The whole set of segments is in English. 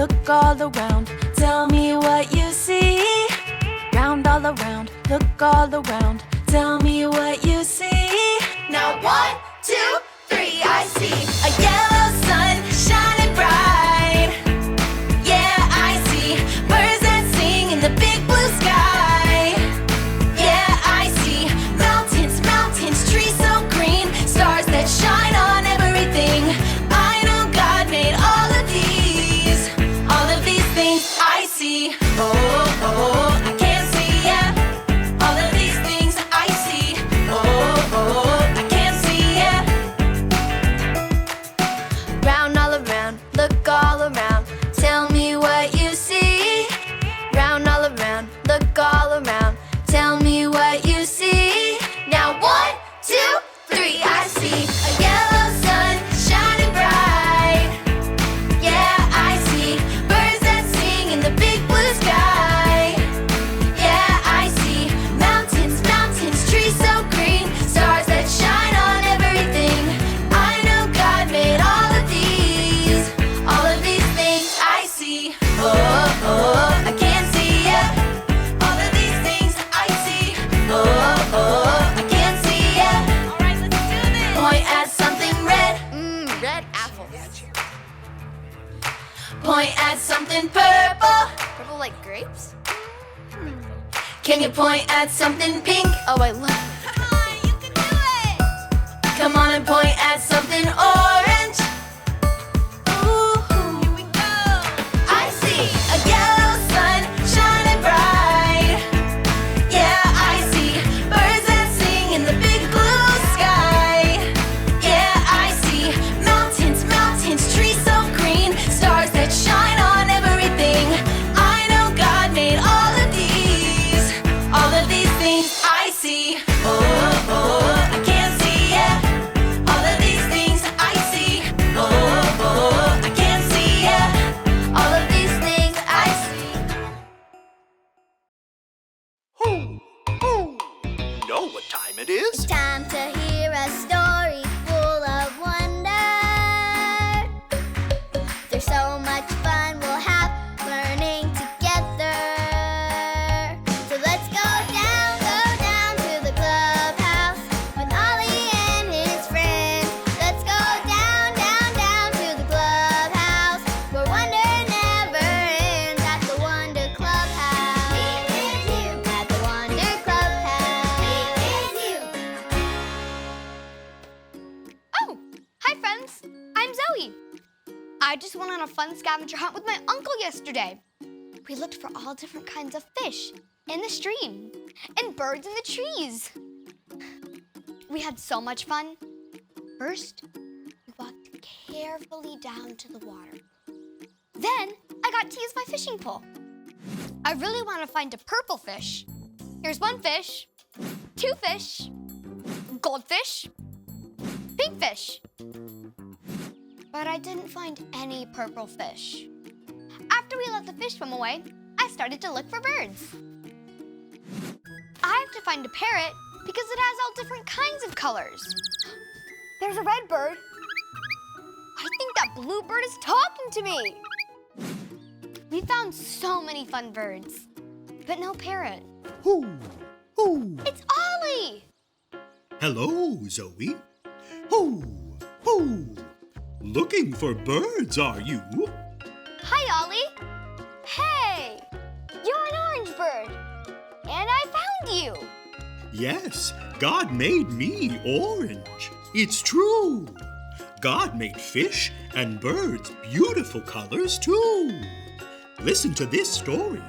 look all around. Tell me what you see. Round all around, look all around. Tell me what you see. Now 1, 2, 3, I see a yellow sun shining bright. Yeah, I see birds that sing in the big blue sky. Yeah, I see mountains, mountains, trees so green, stars that shine on everything. I know God made all of these things I see. Oh, oh, I can't see, yeah. All of these things I see. Oh, oh, I can't see, yeah. Round all around, look all around. Tell me what you see. Round all around, look all around. Tell me what you see. Now 1, 2, 3, I see a yellow sun shining bright. Yeah, I see birds that sing in the big blue sky. Yeah, I see mountains, mountains, trees so green, stars that shine on everything. I know God made all of these things I see. Oh, oh, I can't see, yeah. All of these things I see. Oh, oh, I can't see, yeah. All right, let's do this. Point at something red. Red apples. Point at something purple. Purple like grapes? Can you point at something pink? Oh, I love it. You can do it. Come on and point at something orange. Ooh, here we go. I see a yellow sun shining bright. Yeah, I see birds that sing in the big blue sky. Yeah, I see mountains, mountains, trees so green, stars that shine on everything. I know God made all of these things I see. Oh, oh, I can't see, yeah. All of these things I see. Oh, oh, I can't see, yeah. All of these things I see. Hoo! Hoo! You know what time it is? Time to hear a story full of wonder. There's so much fun we'll have learning together. So let's go down to the clubhouse with Ollie and his friends. Let's go down to the clubhouse where wonder never ends at the Wonder Clubhouse. Meet with you at the Wonder Clubhouse. Meet with you. Oh, hi friends. I'm Zoe. I just went on a fun scavenger hunt with my uncle yesterday. We looked for all different kinds of fish in the stream and birds in the trees. We had so much fun. First, we walked carefully down to the water. Then, I got to use my fishing pole. I really want to find a purple fish. Here's one fish, 2 fish, goldfish, pink fish. But I didn't find any purple fish. After we let the fish swim away, I started to look for birds. I have to find a parrot because it has all different kinds of colors. There's a red bird. I think that blue bird is talking to me. We found so many fun birds, but no parrot. Hoo! Hoo! It's Ollie! Hello, Zoe. Hoo! Hoo! Looking for birds, are you? Hi, Ollie. Hey, you're an orange bird. And I found you. Yes, God made me orange. It's true. God made fish and birds beautiful colors too. Listen to this story.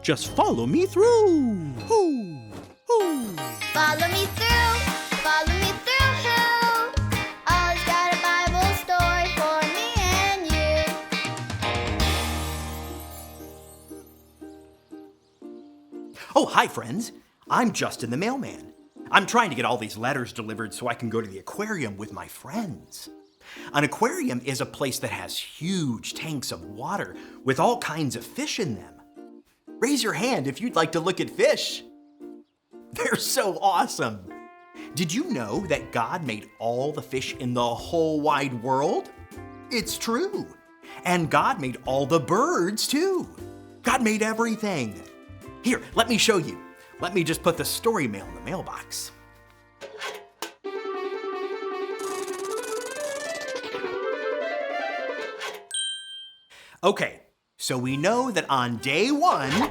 Just follow me through. Hoo! Hoo! Follow me through, follow me through, who? Ollie's got a Bible story for me and you. Oh, hi, friends. I'm Justin the mailman. I'm trying to get all these letters delivered so I can go to the aquarium with my friends. An aquarium is a place that has huge tanks of water with all kinds of fish in them. Raise your hand if you'd like to look at fish. They're so awesome. Did you know that God made all the fish in the whole wide world? It's true. And God made all the birds too. God made everything. Here, let me show you. Let me just put the story mail in the mailbox. Okay, so we know that on day 1,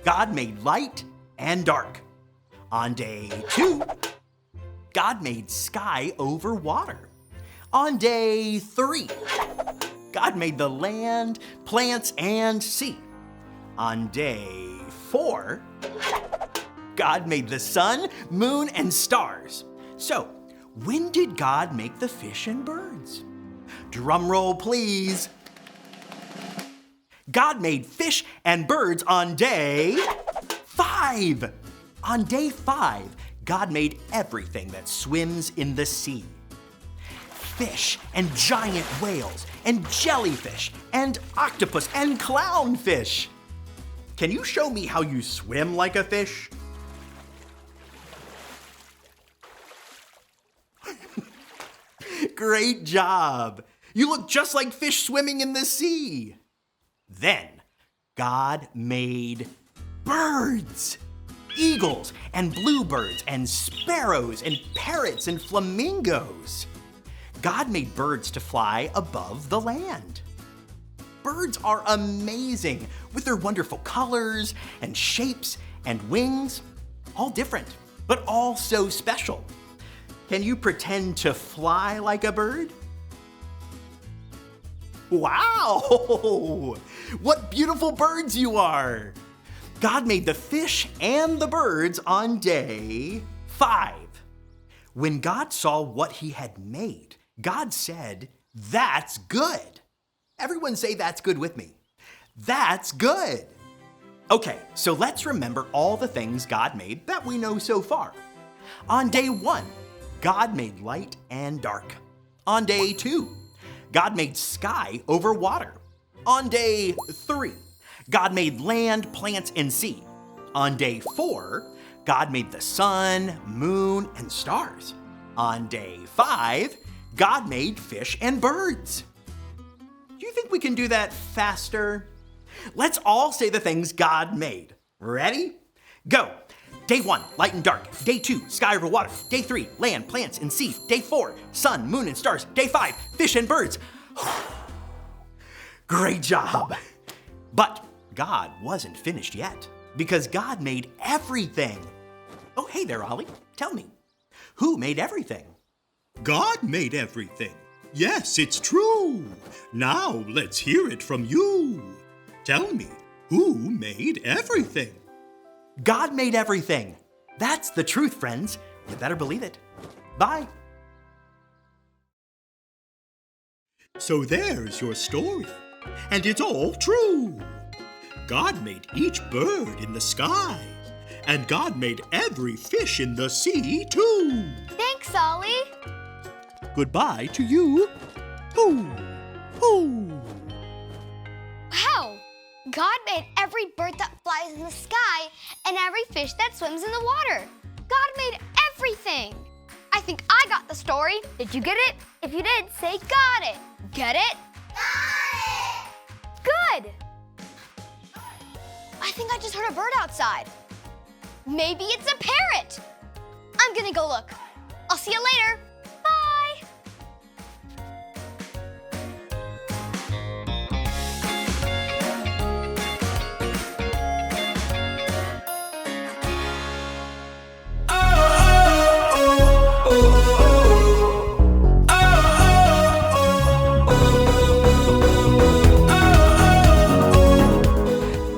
God made light and dark. On day 2, God made sky over water. On day 3, God made the land, plants, and sea. On day 4, God made the sun, moon, and stars. So, when did God make the fish and birds? Drum roll, please. God made fish and birds on day 5. On day 5, God made everything that swims in the sea. Fish and giant whales and jellyfish and octopus and clownfish. Can you show me how you swim like a fish? Great job! You look just like fish swimming in the sea. Then, God made birds. Eagles and bluebirds and sparrows and parrots and flamingos. God made birds to fly above the land. Birds are amazing with their wonderful colors and shapes and wings, all different, but all so special. Can you pretend to fly like a bird? Wow! What beautiful birds you are! God made the fish and the birds on day 5. When God saw what he had made, God said, "That's good." Everyone say "that's good" with me. That's good. Okay, so let's remember all the things God made that we know so far. On day 1, God made light and dark. On day 2, God made sky over water. On day 3, God made land, plants, and sea. On day 4, God made the sun, moon, and stars. On day 5, God made fish and birds. Do you think we can do that faster? Let's all say the things God made. Ready? Go. Day 1, light and dark. Day 2, sky over water. Day 3, land, plants, and sea. Day 4, sun, moon, and stars. Day 5, fish and birds. Great job. But God wasn't finished yet, because God made everything. Oh, hey there, Ollie. Tell me, who made everything? God made everything. Yes, it's true. Now let's hear it from you. Tell me, who made everything? God made everything. That's the truth, friends. You better believe it. Bye. So there's your story, and it's all true. God made each bird in the sky, and God made every fish in the sea, too. Thanks, Ollie. Goodbye to you. Hoo, hoo. Wow! God made every bird that flies in the sky and every fish that swims in the water. God made everything. I think I got the story. Did you get it? If you did, say got it. Get it? Got it! Good. I think I just heard a bird outside. Maybe it's a parrot. I'm gonna go look. I'll see you later. Bye.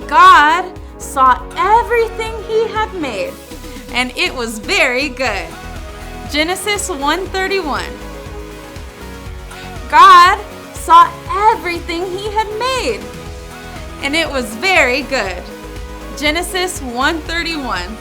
God saw everything he had made, and it was very good. Genesis 1:31. God saw everything he had made, and it was very good. Genesis 1:31.